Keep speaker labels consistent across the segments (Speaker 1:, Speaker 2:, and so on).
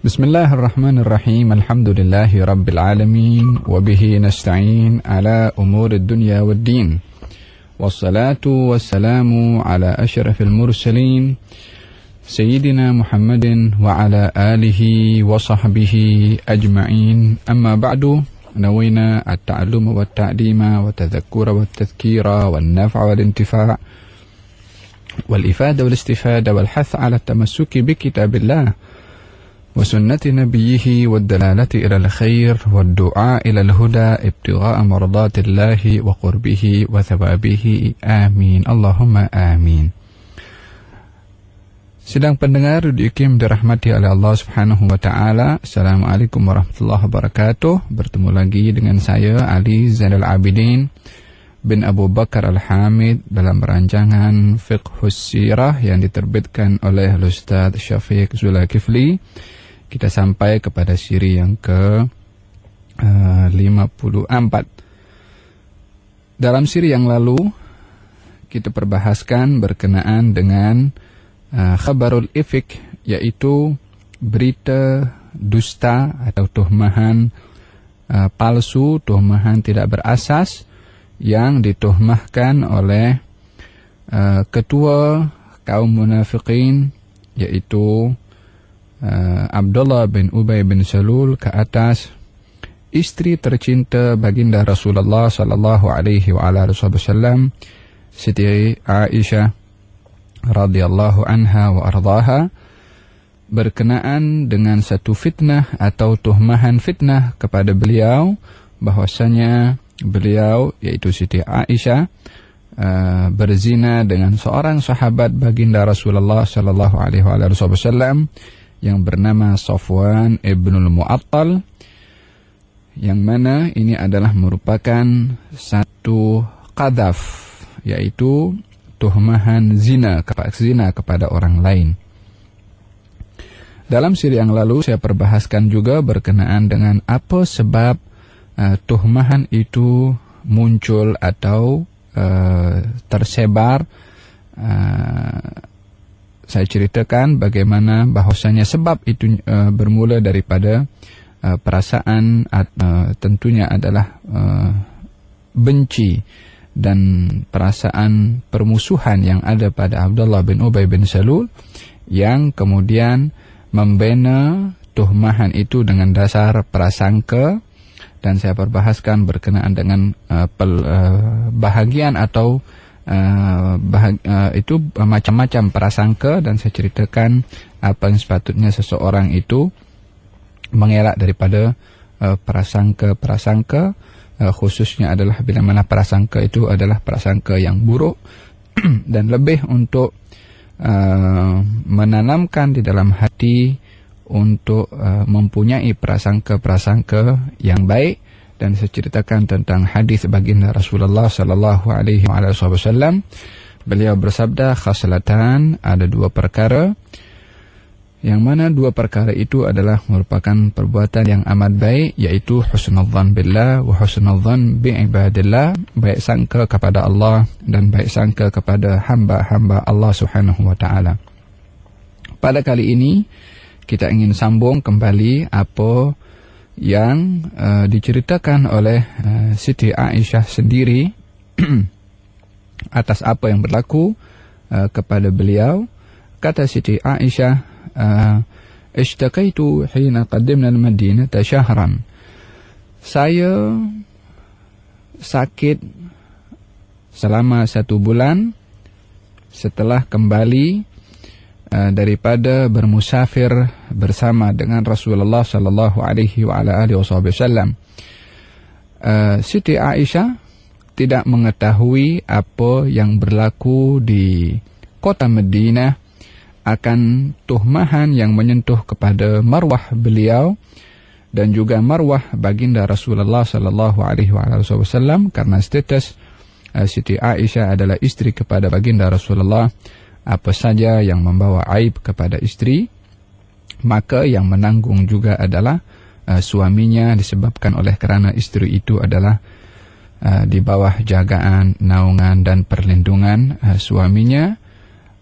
Speaker 1: Bismillahirrahmanirrahim. Alhamdulillahi rabbil alamin wa bihi nasta'in ala umuri dunya waddin. Wassalatu wassalamu ala asyrafil mursalin Sayyidina Muhammadin wa ala alihi wa sahbihi ajma'in. Amma ba'du. Nawina at-ta'alluma wa at-ta'lima wa tadhakkura wa at-tadhkira wa an-naf'a wa al-intifa' wal-ifada wal-istifada wal-hath ala at-tamassuki bi kitabillah وسنة نبيه والدلالة إلى الخير والدعاء إلى الهدى ابتغاء مرضات الله وقربه وثوابه آمين اللهم آمين. Sedang pendengar diikim dirahmati oleh Allah Subhanahu wa taala. Assalamualaikum warahmatullahi wabarakatuh. Bertemu lagi dengan saya Ali Zainal Abidin bin Abu Bakar Al-Hamid dalam rancangan Fiqhus Sirah yang diterbitkan oleh Ustaz Syafiq Zulkifli. Kita sampai kepada siri yang ke-54. Dalam siri yang lalu kita perbahaskan berkenaan dengan khabarul ifk, yaitu berita dusta atau tuhmahan palsu, tuhmahan tidak berasas yang dituhmahkan oleh ketua kaum munafiqin, yaitu Abdullah bin Ubay bin Salul ke atas istri tercinta baginda Rasulullah sallallahu alaihi wa ala wasallam, Siti Aisyah radhiyallahu anha wa ardhaha, berkenaan dengan satu fitnah atau tuhmahan fitnah kepada beliau, bahwasanya beliau yaitu Siti Aisyah berzina dengan seorang sahabat baginda Rasulullah sallallahu alaihi wa ala wasallam yang bernama Safwan ibnul Mu'attal, yang mana ini adalah merupakan satu qadhaf, yaitu tuhmahan zina kepada orang lain. Dalam siri yang lalu saya perbahaskan juga berkenaan dengan apa sebab tuhmahan itu muncul atau tersebar. Saya ceritakan bagaimana bahwasanya sebab itu bermula daripada perasaan tentunya adalah benci dan perasaan permusuhan yang ada pada Abdullah bin Ubay bin Salul, yang kemudian membina tuhmahan itu dengan dasar prasangka. Dan saya perbahaskan berkenaan dengan bahagian atau itu macam-macam prasangka, dan saya ceritakan apa yang sepatutnya seseorang itu mengelak daripada prasangka, khususnya adalah bila mana prasangka itu adalah prasangka yang buruk dan lebih untuk menanamkan di dalam hati untuk mempunyai prasangka-prasangka yang baik. Dan saya ceritakan tentang hadis baginda Rasulullah sallallahu alaihi wasallam. Beliau bersabda, khaslatan, ada dua perkara, yang mana dua perkara itu adalah merupakan perbuatan yang amat baik, yaitu husnudzan billah wa husnudzan bi ibadillah, baik sangka kepada Allah dan baik sangka kepada hamba-hamba Allah Subhanahu wa taala. Pada kali ini kita ingin sambung kembali apa yang diceritakan oleh Siti Aisyah sendiri atas apa yang berlaku kepada beliau. Kata Siti Aisyah, ishtakaitu hina qaddimna al-Madinata syahran. Saya sakit selama 1 bulan setelah kembali daripada bermusafir bersama dengan Rasulullah sallallahu alaihi wa ala alihi wasallam. Siti Aisyah tidak mengetahui apa yang berlaku di kota Madinah akan tuhmahan yang menyentuh kepada marwah beliau dan juga marwah baginda Rasulullah sallallahu alaihi wa ala wasallam, karena status Siti Aisyah adalah istri kepada baginda Rasulullah. Apa saja yang membawa aib kepada istri, maka yang menanggung juga adalah suaminya, disebabkan oleh kerana istri itu adalah di bawah jagaan, naungan dan perlindungan suaminya.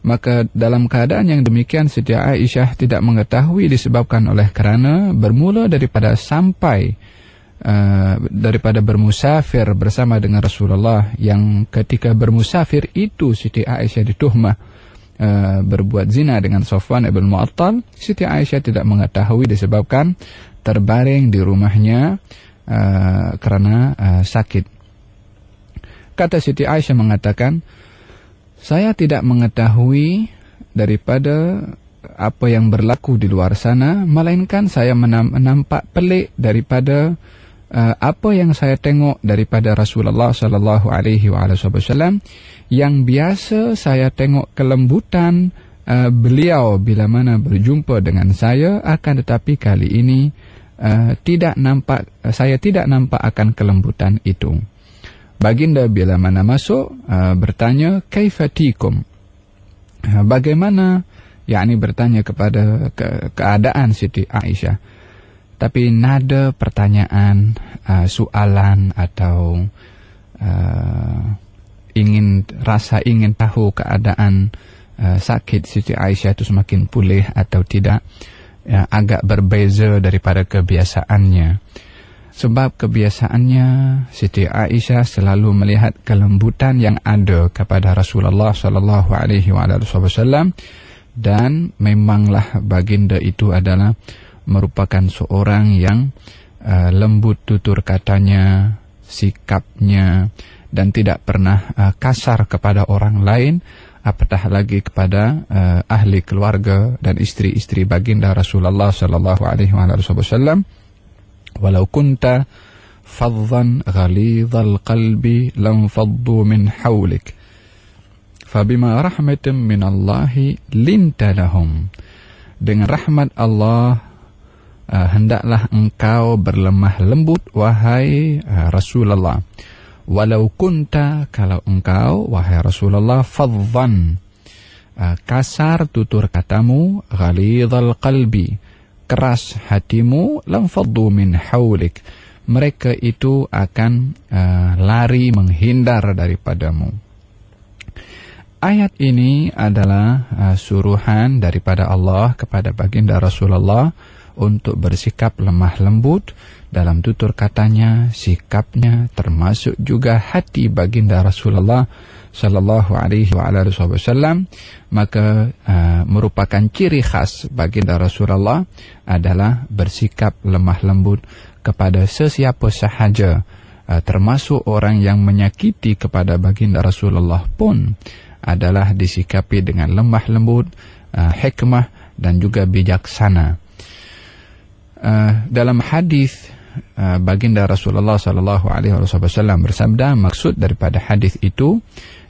Speaker 1: Maka dalam keadaan yang demikian, Siti Aisyah tidak mengetahui disebabkan oleh kerana bermula daripada daripada bermusafir bersama dengan Rasulullah, yang ketika bermusafir itu Siti Aisyah dituhmah berbuat zina dengan Safwan ibn Mu'attal. Siti Aisyah tidak mengetahui disebabkan terbaring di rumahnya kerana sakit. Kata Siti Aisyah mengatakan, saya tidak mengetahui daripada apa yang berlaku di luar sana, melainkan saya menampak pelik daripada apa yang saya tengok daripada Rasulullah sallallahu alaihi wasallam, yang biasa saya tengok kelembutan beliau bila mana berjumpa dengan saya, akan tetapi kali ini saya tidak nampak akan kelembutan itu. Baginda bila mana masuk bertanya, kaifatikum, bagaimana, yakni bertanya kepada keadaan Siti Aisyah, tapi nada pertanyaan, soalan atau ingin tahu keadaan sakit Siti Aisyah itu semakin pulih atau tidak, agak berbeza daripada kebiasaannya. Sebab kebiasaannya Siti Aisyah selalu melihat kelembutan yang ada kepada Rasulullah sallallahu alaihi wasallam, dan memanglah baginda itu adalah merupakan seorang yang lembut tutur katanya, sikapnya, dan tidak pernah kasar kepada orang lain, apatah lagi kepada ahli keluarga dan istri-istri baginda Rasulullah sallallahu alaihi wasallam. Walau kunta faddan ghalidhal qalbi lam faddu min hawlik fabima rahmatin minallahi linta lahum. Dengan rahmat Allah hendaklah engkau berlemah lembut wahai Rasulullah. Walau kunta, kalau engkau wahai Rasulullah, faddan, kasar tutur katamu, ghalidhal qalbi, keras hatimu, lam faddu min hawlik, mereka itu akan lari menghindar daripadamu. Ayat ini adalah suruhan daripada Allah kepada baginda Rasulullah untuk bersikap lemah lembut dalam tutur katanya, sikapnya, termasuk juga hati baginda Rasulullah sallallahu alaihi wasallam. Maka merupakan ciri khas baginda Rasulullah adalah bersikap lemah lembut kepada sesiapa sahaja, termasuk orang yang menyakiti kepada baginda Rasulullah pun adalah disikapi dengan lemah lembut, hikmah dan juga bijaksana. Dalam hadis baginda Rasulullah sallallahu alaihi wasallam bersabda, maksud daripada hadis itu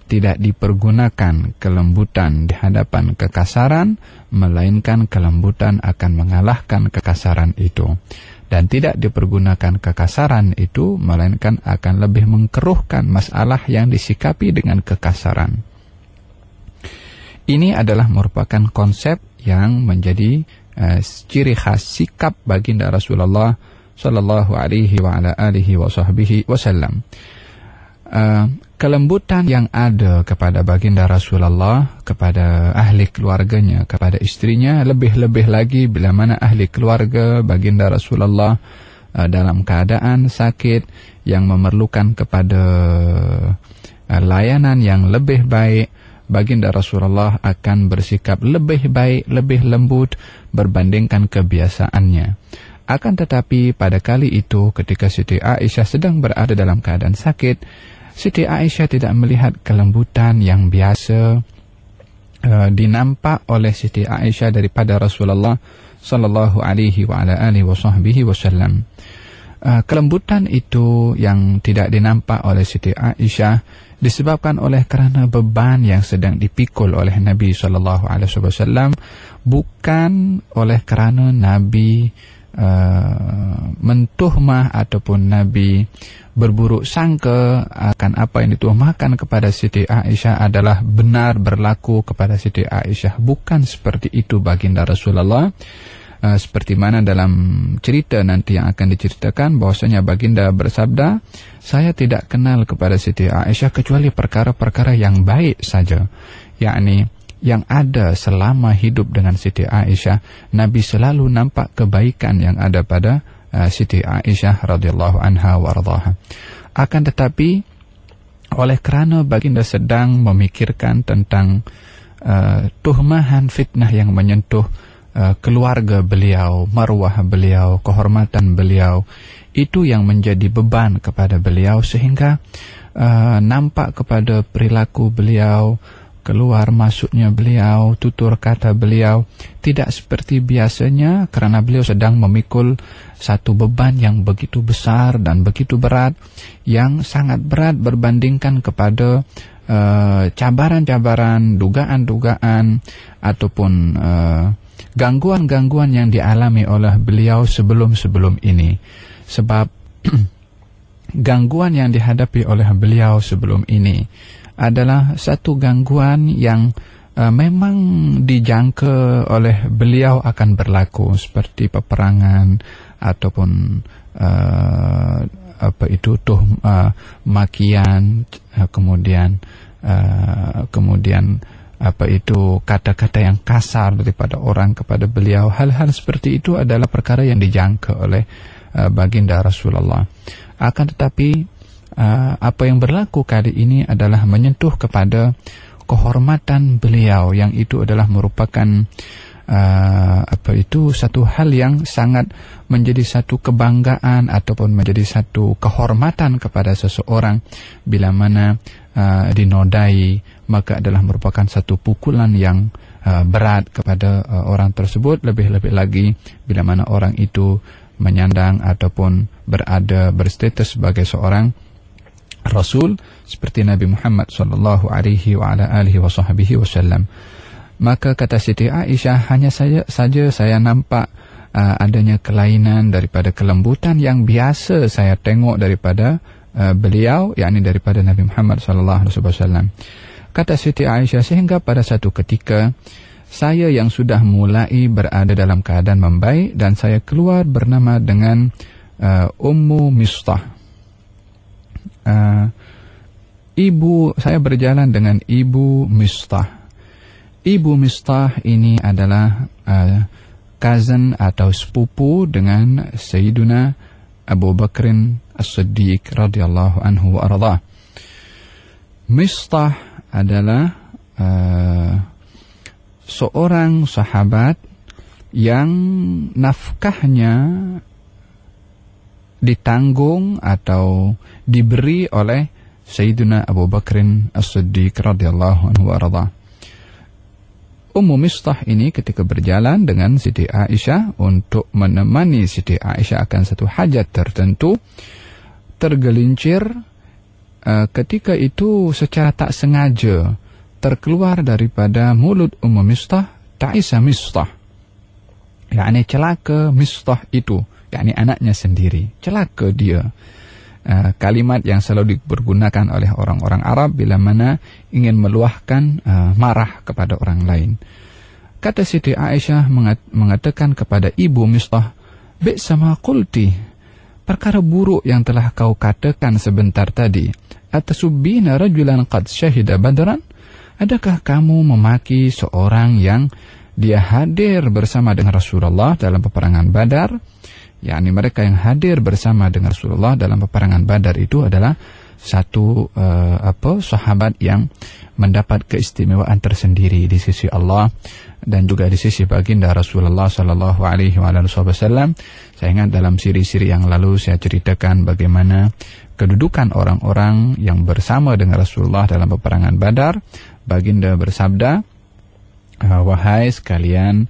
Speaker 1: tidak dipergunakan kelembutan di hadapan kekasaran, melainkan kelembutan akan mengalahkan kekasaran itu. Dan tidak dipergunakan kekasaran itu, melainkan akan lebih mengkeruhkan masalah yang disikapi dengan kekasaran. Ini adalah merupakan konsep yang menjadi ciri khas sikap baginda Rasulullah sallallahu alaihi wa ala alihi wa sahbihi wasallam. Kelembutan yang ada kepada baginda Rasulullah, kepada ahli keluarganya, kepada istrinya, lebih-lebih lagi bila mana ahli keluarga baginda Rasulullah dalam keadaan sakit yang memerlukan kepada layanan yang lebih baik, baginda Rasulullah akan bersikap lebih baik, lebih lembut berbandingkan kebiasaannya. Akan tetapi pada kali itu ketika Siti Aisyah sedang berada dalam keadaan sakit, Siti Aisyah tidak melihat kelembutan yang biasa dinampak oleh Siti Aisyah daripada Rasulullah sallallahu alaihi wa ala alihi wasallam. Kelembutan itu yang tidak dinampak oleh Siti Aisyah disebabkan oleh kerana beban yang sedang dipikul oleh Nabi sallallahu alaihi wasallam, bukan oleh kerana Nabi mentuhmah ataupun Nabi berburuk sangka akan apa yang dituhmahkan kepada Siti Aisyah adalah benar berlaku kepada Siti Aisyah. Bukan seperti itu baginda Rasulullah. Seperti mana dalam cerita nanti yang akan diceritakan, bahwasanya baginda bersabda, saya tidak kenal kepada Siti Aisyah kecuali perkara-perkara yang baik saja, yakni yang ada selama hidup dengan Siti Aisyah, Nabi selalu nampak kebaikan yang ada pada Siti Aisyah radhiyallahu anha wa radhaha. Akan tetapi oleh kerana baginda sedang memikirkan tentang tuhmahan fitnah yang menyentuh keluarga beliau, marwah beliau, kehormatan beliau, itu yang menjadi beban kepada beliau, sehingga nampak kepada perilaku beliau, keluar masuknya beliau, tutur kata beliau tidak seperti biasanya, kerana beliau sedang memikul satu beban yang begitu besar dan begitu berat, yang sangat berat berbandingkan kepada cabaran-cabaran, dugaan-dugaan ataupun gangguan-gangguan yang dialami oleh beliau sebelum-sebelum ini. Sebab gangguan yang dihadapi oleh beliau sebelum ini adalah satu gangguan yang memang dijangka oleh beliau akan berlaku, seperti peperangan ataupun makian, kemudian kata-kata yang kasar daripada orang kepada beliau. Hal-hal seperti itu adalah perkara yang dijangka oleh baginda Rasulullah. Akan tetapi apa yang berlaku kali ini adalah menyentuh kepada kehormatan beliau, yang itu adalah merupakan satu hal yang sangat menjadi satu kebanggaan ataupun menjadi satu kehormatan kepada seseorang. Bila mana dinodai, maka adalah merupakan satu pukulan yang berat kepada orang tersebut. Lebih-lebih lagi bila mana orang itu menyandang ataupun berstatus sebagai seorang Rasul seperti Nabi Muhammad sallallahu alaihi wa ala alihi wa sahbihi wasallam. Maka kata Siti Aisyah, hanya saja saya nampak adanya kelainan daripada kelembutan yang biasa saya tengok daripada beliau, yakni daripada Nabi Muhammad sallallahu alaihi wasallam. Kata Siti Aisyah, sehingga pada satu ketika saya yang sudah mulai berada dalam keadaan membaik dan saya keluar bernama dengan Ummu Mistah. Saya berjalan dengan Ibu Mistah. Ibu Mistah ini adalah cousin atau sepupu dengan Sayyiduna Abu Bakrin As-Siddiq radhiyallahu anhu wa arda. Mistah adalah seorang sahabat yang nafkahnya ditanggung atau diberi oleh Sayyiduna Abu Bakrin As-Siddiq radhiyallahu anhu wa arda. Ummu Mistah ini ketika berjalan dengan Siti Aisyah untuk menemani Siti Aisyah akan satu hajat tertentu, tergelincir. Ketika itu secara tak sengaja terkeluar daripada mulut Ummu Mistah, Ta'isa Mistah, yakni celaka Mistah itu, yakni anaknya sendiri, celaka dia. Kalimat yang selalu dipergunakan oleh orang-orang Arab bila mana ingin meluahkan marah kepada orang lain. Kata Siti Aisyah mengatakan kepada Ibu Mistah, "Bi'sa ma qulti," perkara buruk yang telah kau katakan sebentar tadi. "Atasubbina rajulan qad syahida badran?" Adakah kamu memaki seorang yang dia hadir bersama dengan Rasulullah dalam peperangan Badar? yakni mereka yang hadir bersama dengan Rasulullah dalam peperangan Badar itu adalah satu sahabat yang mendapat keistimewaan tersendiri di sisi Allah dan juga di sisi baginda Rasulullah sallallahu alaihi wasallam. Saya ingat dalam siri-siri yang lalu saya ceritakan bagaimana kedudukan orang-orang yang bersama dengan Rasulullah dalam peperangan Badar. Baginda bersabda, wahai sekalian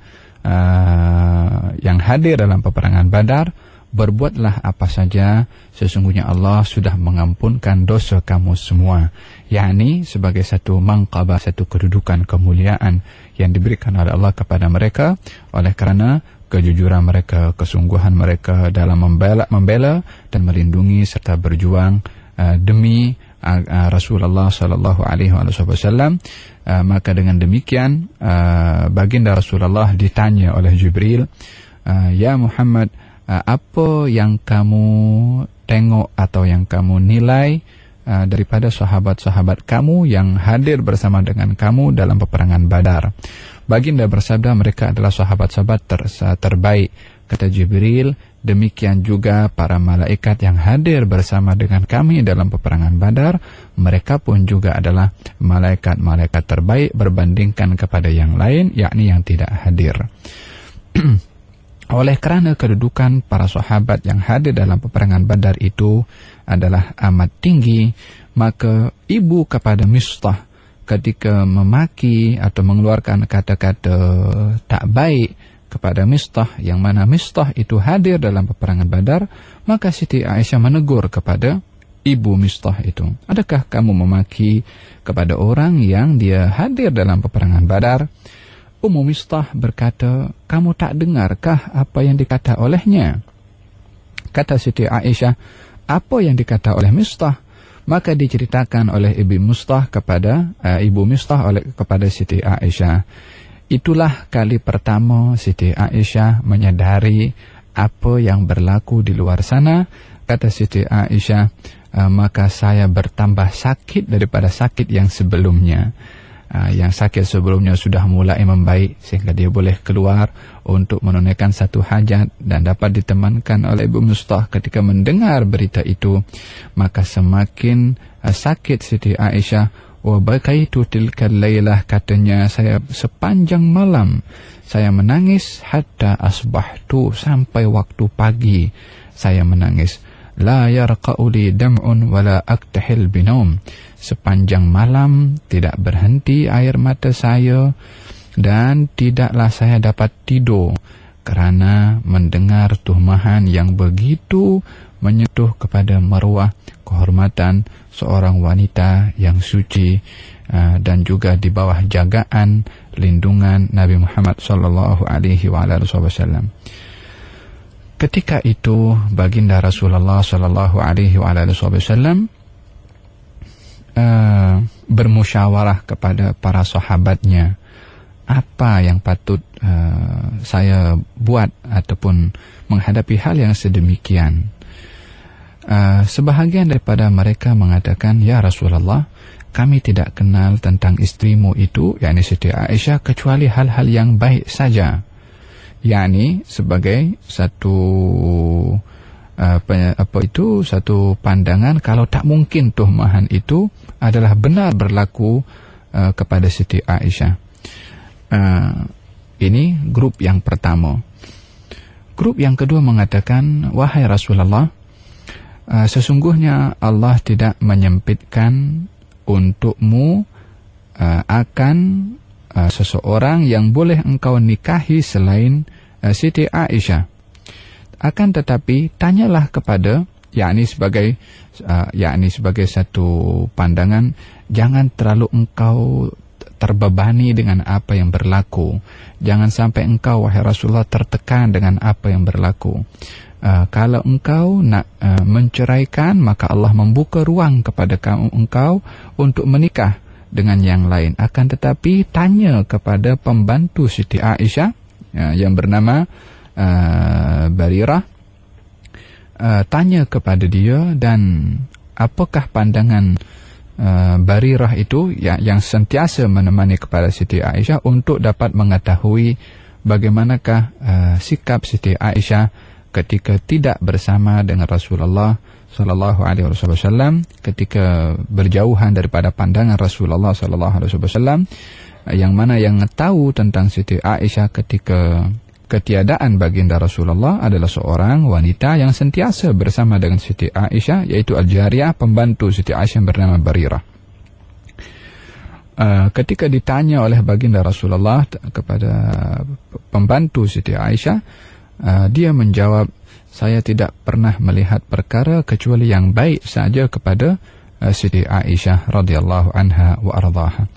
Speaker 1: yang hadir dalam peperangan Badar, berbuatlah apa saja, sesungguhnya Allah sudah mengampunkan dosa kamu semua. yakni sebagai satu manqabah, satu kedudukan kemuliaan yang diberikan oleh Allah kepada mereka oleh kerana kejujuran mereka, kesungguhan mereka dalam membela dan melindungi serta berjuang demi Rasulullah sallallahu alaihi wasallam. Maka dengan demikian baginda Rasulullah ditanya oleh Jibril, ya Muhammad, apa yang kamu tengok atau yang kamu nilai daripada sahabat-sahabat kamu yang hadir bersama dengan kamu dalam peperangan Badar. Baginda bersabda, mereka adalah sahabat-sahabat terbaik. Kata Jibril, demikian juga para malaikat yang hadir bersama dengan kami dalam peperangan Badar, mereka pun juga adalah malaikat-malaikat terbaik berbandingkan kepada yang lain, yakni yang tidak hadir. Oleh kerana kedudukan para sahabat yang hadir dalam peperangan Badar itu adalah amat tinggi, maka ibu kepada Mistah ketika memaki atau mengeluarkan kata-kata tak baik kepada Mistah, yang mana Mistah itu hadir dalam peperangan Badar, maka Siti Aisyah menegur kepada ibu Mistah itu, adakah kamu memaki kepada orang yang dia hadir dalam peperangan Badar? Ummu Mistah berkata, kamu tak dengarkah apa yang dikata olehnya? Kata Siti Aisyah, apa yang dikata oleh Mistah? Maka diceritakan oleh ibu Mistah kepada Siti Aisyah. Itulah kali pertama Siti Aisyah menyadari apa yang berlaku di luar sana. Kata Siti Aisyah, maka saya bertambah sakit daripada sakit yang sebelumnya. Yang sakit sebelumnya sudah mulai membaik sehingga dia boleh keluar untuk menunaikan satu hajat dan dapat ditemankan oleh Ibu Mistah. Ketika mendengar berita itu, maka semakin sakit Siti Aisyah. Wa bakaitu tilkal lailah, katanya, saya sepanjang malam saya menangis hatta asbahtu, sampai waktu pagi saya menangis. La yarqa'u li dam'un wala aktahil binaum, sepanjang malam tidak berhenti air mata saya dan tidaklah saya dapat tidur kerana mendengar tuhmahan yang begitu menyentuh kepada maruah kehormatan seorang wanita yang suci dan juga di bawah jagaan lindungan Nabi Muhammad sallallahu alaihi wasallam. Ketika itu baginda Rasulullah sallallahu alaihi wasallam bermusyawarah kepada para sahabatnya, apa yang patut saya buat ataupun menghadapi hal yang sedemikian. Sebahagian daripada mereka mengatakan, ya Rasulullah, kami tidak kenal tentang istrimu itu, yakni Siti Aisyah, kecuali hal-hal yang baik saja, yakni sebagai satu satu pandangan kalau tak mungkin tuhmahan itu adalah benar berlaku kepada Siti Aisyah. Ini grup yang pertama. Grup yang kedua mengatakan, wahai Rasulullah, sesungguhnya Allah tidak menyempitkan untukmu akan seseorang yang boleh engkau nikahi selain Siti Aisyah. Akan tetapi tanyalah kepada, yakni sebagai satu pandangan, jangan terlalu engkau terbebani dengan apa yang berlaku. Jangan sampai engkau, wahai Rasulullah, tertekan dengan apa yang berlaku. Kalau engkau nak menceraikan, maka Allah membuka ruang kepada engkau untuk menikah dengan yang lain. Akan tetapi tanya kepada pembantu Siti Aisyah yang bernama Barirah, tanya kepada dia, dan apakah pandangan Barirah itu yang sentiasa menemani kepada Siti Aisyah untuk dapat mengetahui bagaimanakah sikap Siti Aisyah ketika tidak bersama dengan Rasulullah sallallahu alaihi wasallam, ketika berjauhan daripada pandangan Rasulullah sallallahu alaihi wasallam, yang mana yang tahu tentang Siti Aisyah ketika ketiadaan baginda Rasulullah adalah seorang wanita yang sentiasa bersama dengan Siti Aisyah, yaitu Al-Jariyah, pembantu Siti Aisyah yang bernama Barirah. Ketika ditanya oleh baginda Rasulullah kepada pembantu Siti Aisyah, dia menjawab, saya tidak pernah melihat perkara kecuali yang baik saja kepada Siti Aisyah radhiyallahu anha wa ardhaha.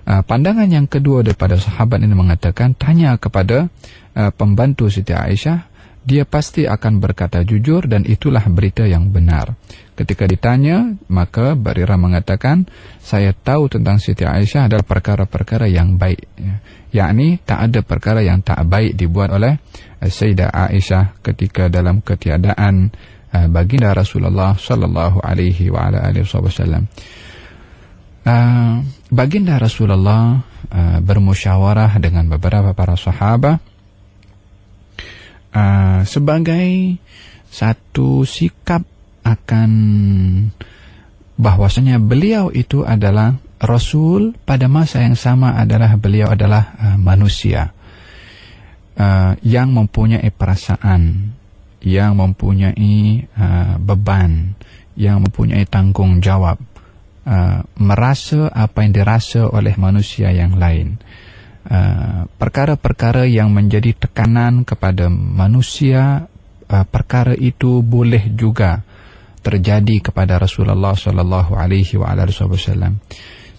Speaker 1: Pandangan yang kedua daripada sahabat ini mengatakan, tanya kepada pembantu Siti Aisyah, dia pasti akan berkata jujur dan itulah berita yang benar. Ketika ditanya, maka Barirah mengatakan, saya tahu tentang Siti Aisyah adalah perkara-perkara yang baik, yakni tak ada perkara yang tak baik dibuat oleh Sayyidah Aisyah ketika dalam ketiadaan baginda Rasulullah sallallahu alaihi wa ala alihi wasallam. Baginda Rasulullah bermusyawarah dengan beberapa para sahabat sebagai satu sikap akan bahwasanya beliau itu adalah Rasul, pada masa yang sama adalah beliau adalah manusia yang mempunyai perasaan, yang mempunyai beban, yang mempunyai tanggung jawab, merasa apa yang dirasa oleh manusia yang lain. Perkara-perkara yang menjadi tekanan kepada manusia, perkara itu boleh juga terjadi kepada Rasulullah sallallahu alaihi wasallam.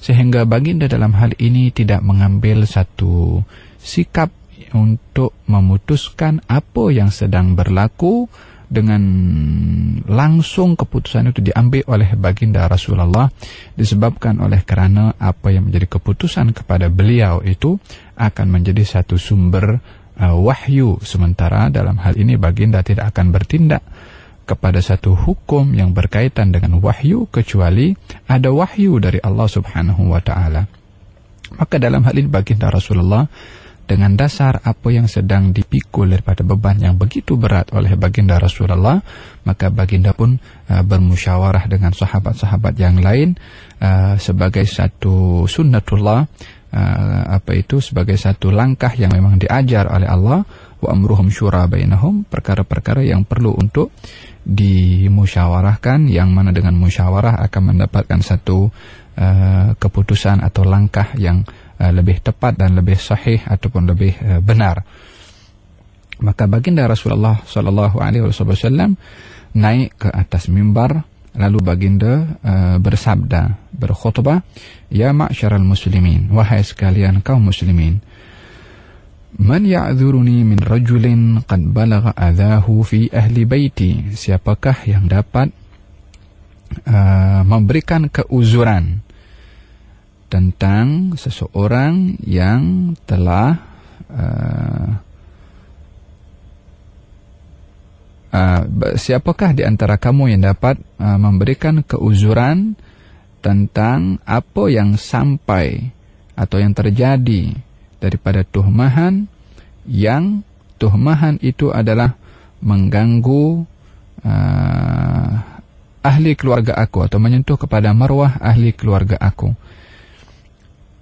Speaker 1: Sehingga baginda dalam hal ini tidak mengambil satu sikap untuk memutuskan apa yang sedang berlaku dengan langsung keputusan itu diambil oleh baginda Rasulullah, disebabkan oleh kerana apa yang menjadi keputusan kepada beliau itu akan menjadi satu sumber wahyu, sementara dalam hal ini baginda tidak akan bertindak kepada satu hukum yang berkaitan dengan wahyu kecuali ada wahyu dari Allah Subhanahu wa taala. Maka dalam hal ini baginda Rasulullah dengan dasar apa yang sedang dipikul daripada beban yang begitu berat oleh baginda Rasulullah, maka baginda pun bermusyawarah dengan sahabat-sahabat yang lain sebagai satu sunnatullah, sebagai satu langkah yang memang diajar oleh Allah, wa amruhum syura bainahum, perkara-perkara yang perlu untuk dimusyawarahkan, yang mana dengan musyawarah akan mendapatkan satu keputusan atau langkah yang lebih tepat dan lebih sahih ataupun lebih benar. Maka baginda Rasulullah sallallahu alaihi wasallam naik ke atas mimbar, lalu baginda bersabda, berkhutbah, ya ma'syaral muslimin, wahai sekalian kaum muslimin, man ya'dzuruni min rajulin qad balagha adhahu fi ahli baiti, siapakah yang dapat memberikan keuzuran tentang seseorang yang telah siapakah di antara kamu yang dapat memberikan keuzuran tentang apa yang sampai atau yang terjadi daripada tuhmahan, yang tuhmahan itu adalah mengganggu ahli keluarga aku atau menyentuh kepada marwah ahli keluarga aku.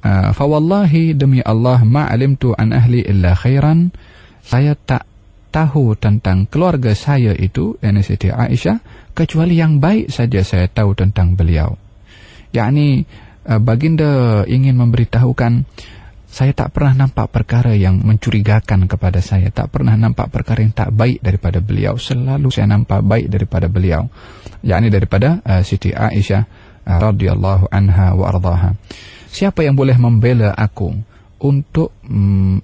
Speaker 1: Fawallahi, demi Allah, ma'alimtu an ahli illa khairan, saya tak tahu tentang keluarga saya itu, yakni Siti Aisyah, kecuali yang baik saja saya tahu tentang beliau. Yakni baginda ingin memberitahukan, saya tak pernah nampak perkara yang mencurigakan kepada saya, tak pernah nampak perkara yang tak baik daripada beliau, selalu saya nampak baik daripada beliau, yakni daripada Siti Aisyah radhiyallahu anha wa ardhaha. Siapa yang boleh membela aku untuk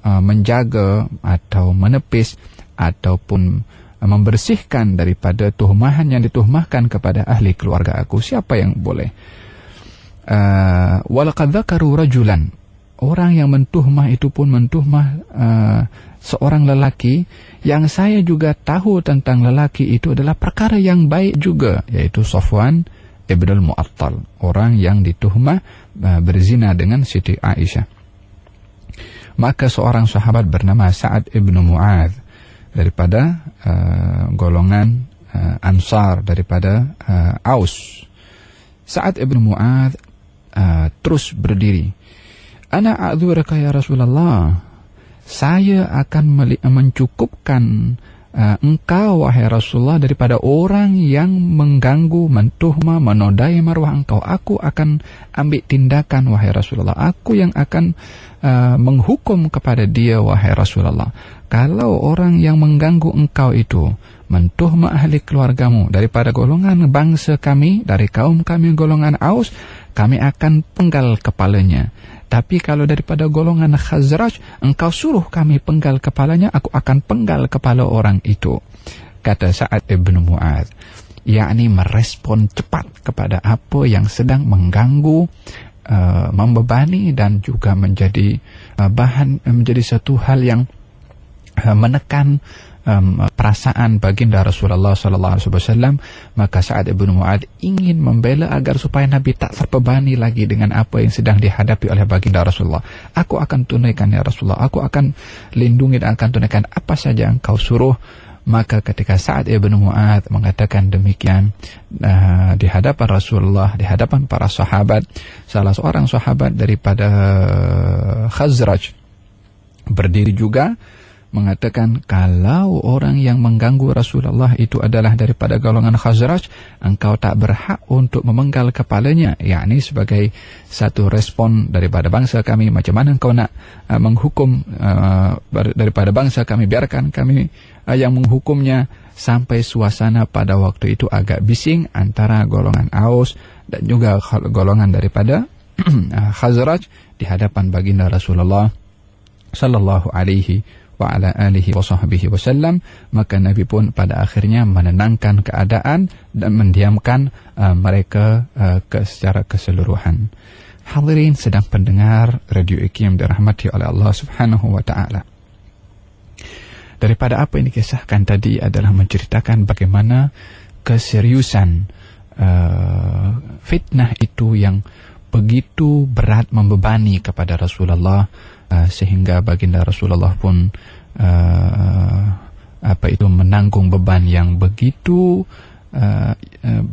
Speaker 1: menjaga atau menepis ataupun membersihkan daripada tuhmahan yang dituhmahkan kepada ahli keluarga aku? Siapa yang boleh? Walaqad dzakaru rajulan, orang yang mentuhmah itu pun mentuhmah seorang lelaki yang saya juga tahu tentang lelaki itu adalah perkara yang baik juga, yaitu Safwan ibn al-Mu'attal, orang yang dituhmah berzina dengan Siti Aisyah. Maka seorang sahabat bernama Sa'ad ibn Mu'adz daripada golongan Ansar, daripada Aus. Sa'ad ibn Mu'adz terus berdiri. Ana a'dzuraka ya Rasulullah, saya akan mencukupkan engkau wahai Rasulullah daripada orang yang mengganggu, mentuhmah, menodai marwah engkau. Aku akan ambil tindakan wahai Rasulullah, aku yang akan menghukum kepada dia wahai Rasulullah. Kalau orang yang mengganggu engkau itu mentuhmah ahli keluargamu daripada golongan bangsa kami, dari kaum kami golongan Aus, kami akan penggal kepalanya. Tapi kalau daripada golongan Khazraj, engkau suruh kami penggal kepalanya, aku akan penggal kepala orang itu, kata Sa'ad ibn Mu'adz. Yakni merespon cepat kepada apa yang sedang mengganggu, membebani dan juga menjadi menjadi satu hal yang menekan perasaan baginda Rasulullah sallallahu alaihi wasallam, maka Sa'ad bin Mu'adz ingin membela agar supaya Nabi tak terbebani lagi dengan apa yang sedang dihadapi oleh baginda Rasulullah. Aku akan tunaikan ya Rasulullah, aku akan lindungi dan akan tunaikan apa saja yang kau suruh. Maka ketika Sa'ad bin Mu'adz mengatakan demikian di hadapan Rasulullah, di hadapan para sahabat, salah seorang sahabat daripada Khazraj berdiri juga mengatakan, kalau orang yang mengganggu Rasulullah itu adalah daripada golongan Khazraj, engkau tak berhak untuk memenggal kepalanya, yakni sebagai satu respon daripada bangsa kami. Macam mana engkau nak menghukum daripada bangsa kami? Biarkan kami yang menghukumnya. Sampai suasana pada waktu itu agak bising antara golongan Aus dan juga golongan daripada Khazraj di hadapan baginda Rasulullah sallallahu alaihi wa ala alihi wa sahbihi wasallam. Maka Nabi pun pada akhirnya menenangkan keadaan dan mendiamkan mereka secara keseluruhan. Hadirin sedang pendengar Radio IKIM dirahmati oleh Allah Subhanahu wa taala. Daripada apa yang dikisahkan tadi adalah menceritakan bagaimana keseriusan fitnah itu yang begitu berat membebani kepada Rasulullah, sehingga baginda Rasulullah pun menanggung beban yang begitu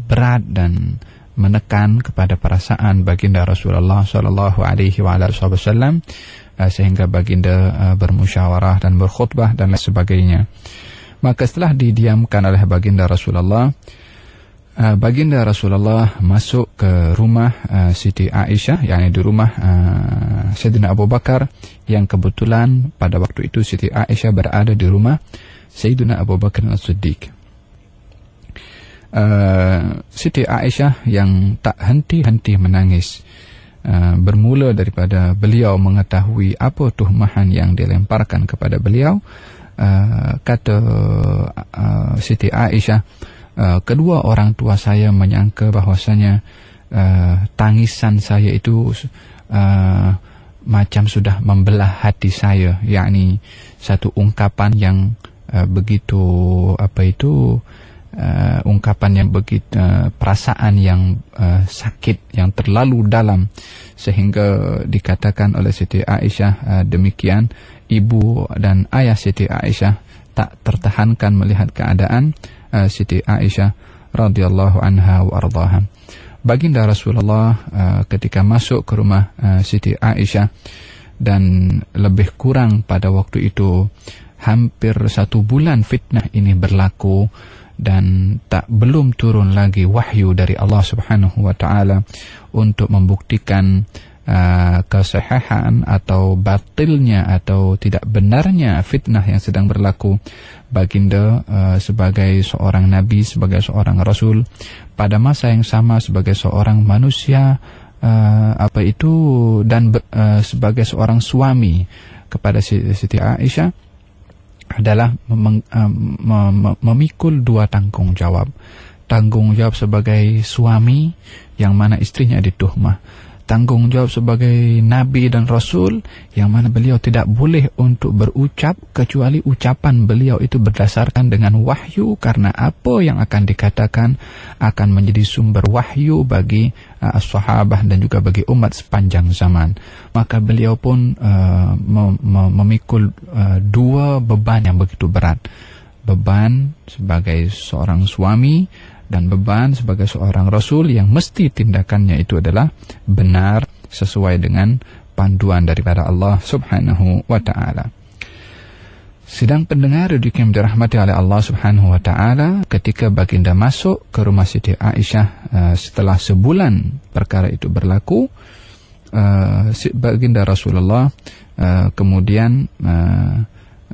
Speaker 1: berat dan menekan kepada perasaan baginda Rasulullah sallallahu alaihi wasallam, sehingga baginda bermusyawarah dan berkhutbah dan lain sebagainya. Maka setelah didiamkan oleh baginda Rasulullah, baginda Rasulullah masuk ke rumah Siti Aisyah, yakni di rumah Sayyidina Abu Bakar, yang kebetulan pada waktu itu Siti Aisyah berada di rumah Sayyidina Abu Bakar As-Siddiq. Siti Aisyah yang tak henti-henti menangis, bermula daripada beliau mengetahui apa tuhmahan yang dilemparkan kepada beliau. Kata Siti Aisyah, kedua orang tua saya menyangka bahwasanya tangisan saya itu macam sudah membelah hati saya, yakni satu ungkapan yang begitu ungkapan yang begitu perasaan yang sakit, yang terlalu dalam, sehingga dikatakan oleh Siti Aisyah demikian. Ibu dan ayah Siti Aisyah tak tertahankan melihat keadaan Siti Aisyah radhiyallahu anha wa ardhaha. Baginda Rasulullah ketika masuk ke rumah Siti Aisyah, dan lebih kurang pada waktu itu hampir 1 bulan fitnah ini berlaku, dan belum turun lagi wahyu dari Allah Subhanahu wa taala untuk membuktikan kesahihan atau batilnya atau tidak benarnya fitnah yang sedang berlaku. Baginda sebagai seorang nabi, sebagai seorang rasul, pada masa yang sama sebagai seorang manusia, dan sebagai seorang suami kepada Siti Aisyah, adalah memikul 2 tanggung jawab. Tanggung jawab sebagai suami yang mana istrinya dituhmah, tanggung jawab sebagai nabi dan rasul yang mana beliau tidak boleh untuk berucap kecuali ucapan beliau itu berdasarkan dengan wahyu, karena apa yang akan dikatakan akan menjadi sumber wahyu bagi sahabat dan juga bagi umat sepanjang zaman. Maka beliau pun memikul 2 beban yang begitu berat, beban sebagai seorang suami dan beban sebagai seorang rasul yang mesti tindakannya itu adalah benar sesuai dengan panduan daripada Allah Subhanahu wa taala. Sedang pendengar Radio IKIM dirahmati oleh Allah Subhanahu wa taala, ketika baginda masuk ke rumah Siti Aisyah setelah sebulan perkara itu berlaku, baginda Rasulullah kemudian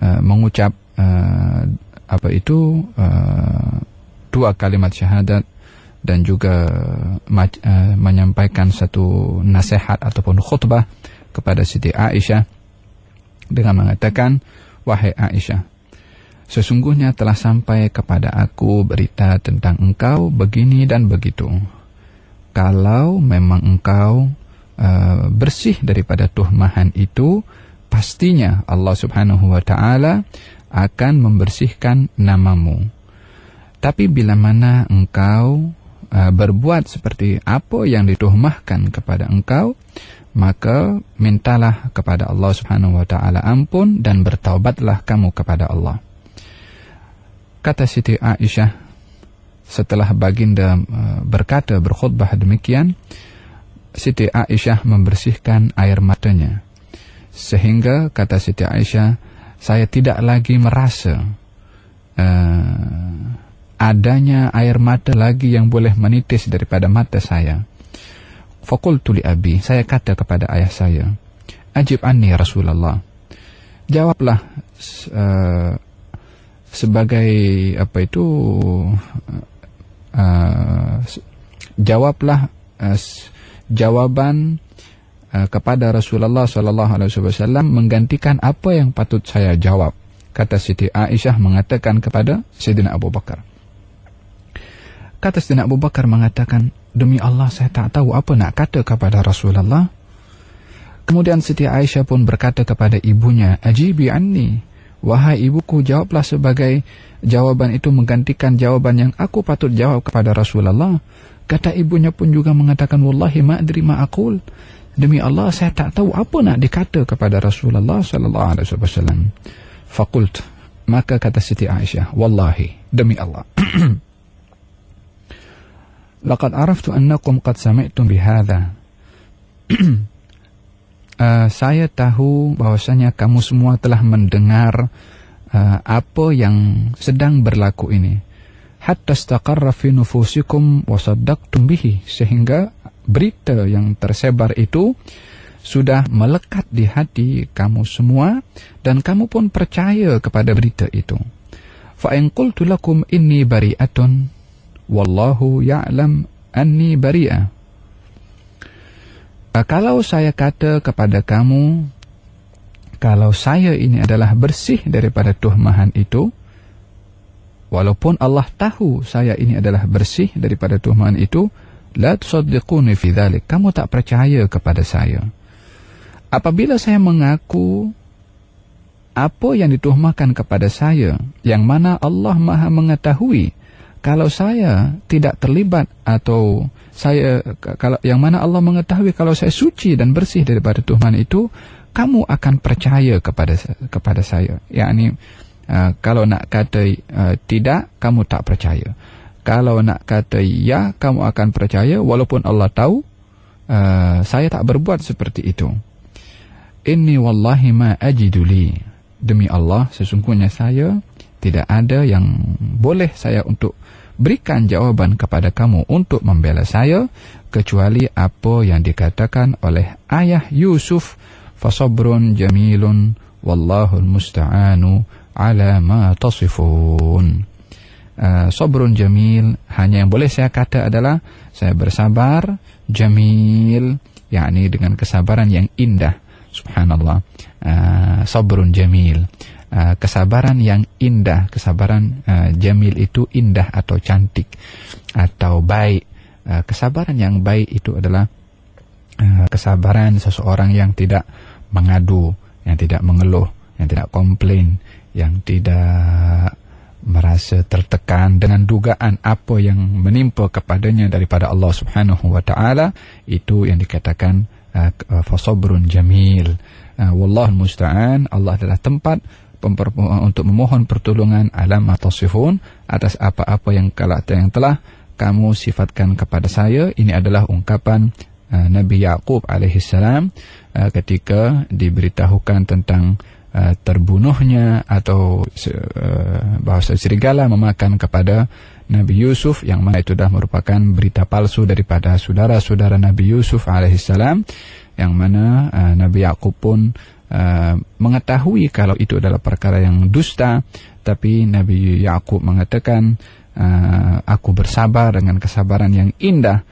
Speaker 1: mengucap 2 kalimat syahadat dan juga menyampaikan satu nasihat ataupun khutbah kepada Siti Aisyah dengan mengatakan, "Wahai Aisyah, sesungguhnya telah sampai kepada aku berita tentang engkau begini dan begitu. Kalau memang engkau bersih daripada tuhmahan itu, pastinya Allah Subhanahu wa taala akan membersihkan namamu. Tapi bila mana engkau berbuat seperti apa yang dituhmahkan kepada engkau, maka mintalah kepada Allah Subhanahu wa taala ampun dan bertaubatlah kamu kepada Allah. Kata Siti Aisyah, setelah baginda berkhutbah demikian, Siti Aisyah membersihkan air matanya, sehingga kata Siti Aisyah, saya tidak lagi merasa adanya air mata lagi yang boleh menitis daripada mata saya. Faqultu li abi, saya kata kepada ayah saya, ajib anni ya Rasulullah, jawablah sebagai jawablah jawaban kepada Rasulullah sallallahu alaihi wasallam menggantikan apa yang patut saya jawab. Kata Siti Aisyah mengatakan kepada Sayyidina Abu Bakar. Kata Sayyidina Abu Bakar mengatakan, demi Allah saya tak tahu apa nak kata kepada Rasulullah. Kemudian Siti Aisyah pun berkata kepada ibunya, ajibi anni, wahai ibuku, jawablah sebagai jawaban itu menggantikan jawaban yang aku patut jawab kepada Rasulullah. Kata ibunya pun juga mengatakan, wallahi ma adri ma aqul, demi Allah saya tak tahu apa nak dikata kepada Rasulullah sallallahu alaihi wasallam. Faqult, maka kata Siti Aisyah, wallahi, demi Allah, laqad araftu annakum qad sami'tum bihadha. Saya tahu bahwasanya kamu semua telah mendengar apa yang sedang berlaku ini. Hatta istaqarra fi nufusikum wa saddaqtum bihi, sehingga berita yang tersebar itu sudah melekat di hati kamu semua dan kamu pun percaya kepada berita itu. Fa in qultu lakum inni bari'atun wallahu ya'lam anni bari'ah. Kalau saya kata kepada kamu, kalau saya ini adalah bersih daripada tuhmahan itu, walaupun Allah tahu saya ini adalah bersih daripada tuhmahan itu, la tusaddiquni fi dhalik, kamu tak percaya kepada saya. Apabila saya mengaku apa yang dituhmahkan kepada saya, yang mana Allah Maha mengetahui kalau saya tidak terlibat, atau saya kalau yang mana Allah mengetahui kalau saya suci dan bersih daripada tuhuman itu, kamu akan percaya kepada saya. Yakni kalau nak kata tidak, kamu tak percaya. Kalau nak kata ya, kamu akan percaya walaupun Allah tahu saya tak berbuat seperti itu. Inni wallahi ma ajidu li, demi Allah sesungguhnya saya tidak ada yang boleh saya untuk berikan jawaban kepada kamu untuk membela saya, kecuali apa yang dikatakan oleh ayah Yusuf, fasabrun jamilun wallahul musta'anu ala ma tasifun. Sabrun jamil, hanya yang boleh saya kata adalah saya bersabar, jamil, yakni dengan kesabaran yang indah. Subhanallah, sabrun jamil, kesabaran yang indah. Kesabaran jamil itu indah atau cantik atau baik. Kesabaran yang baik itu adalah kesabaran seseorang yang tidak mengadu, yang tidak mengeluh, yang tidak komplain, yang tidak merasa tertekan dengan dugaan apa yang menimpa kepadanya daripada Allah Subhanahu wa taala. Itu yang dikatakan fasabrun jamil. Wallahul musta'an, Allah adalah tempat untuk memohon pertolongan alam tasifun, atas apa-apa yang telah kamu sifatkan kepada saya. Ini adalah ungkapan Nabi Yaqub alaihissalam ketika diberitahukan tentang terbunuhnya atau bahasa serigala memakan kepada Nabi Yusuf, yang mana itu dah merupakan berita palsu daripada saudara-saudara Nabi Yusuf alaihissalam, yang mana Nabi Yaqub pun mengetahui kalau itu adalah perkara yang dusta, tapi Nabi Yaqub mengatakan, aku bersabar dengan kesabaran yang indah.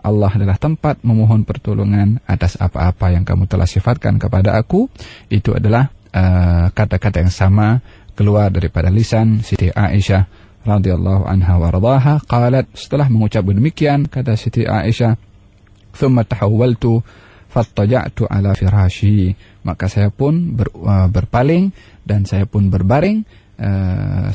Speaker 1: Allah adalah tempat memohon pertolongan atas apa-apa yang kamu telah sifatkan kepada aku. Itu adalah kata-kata yang sama keluar daripada lisan Siti Aisyah radhiyallahu anha wa radhaha. Qalat, setelah mengucap demikian, kata Siti Aisyah, thumma tahawwaltu fattaja'tu ala firashi, maka saya pun berpaling dan saya pun berbaring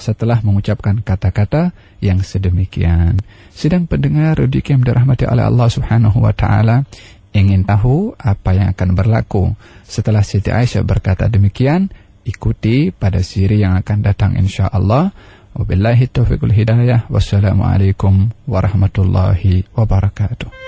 Speaker 1: setelah mengucapkan kata-kata yang sedemikian. Sidang pendengar radio yang dirahmati oleh Allah Subhanahu wa taala, ingin tahu apa yang akan berlaku setelah Siti Aisyah berkata demikian? Ikuti pada siri yang akan datang insya-Allah. Wabillahi taufiqul hidayah. Wassalamualaikum warahmatullahi wabarakatuh.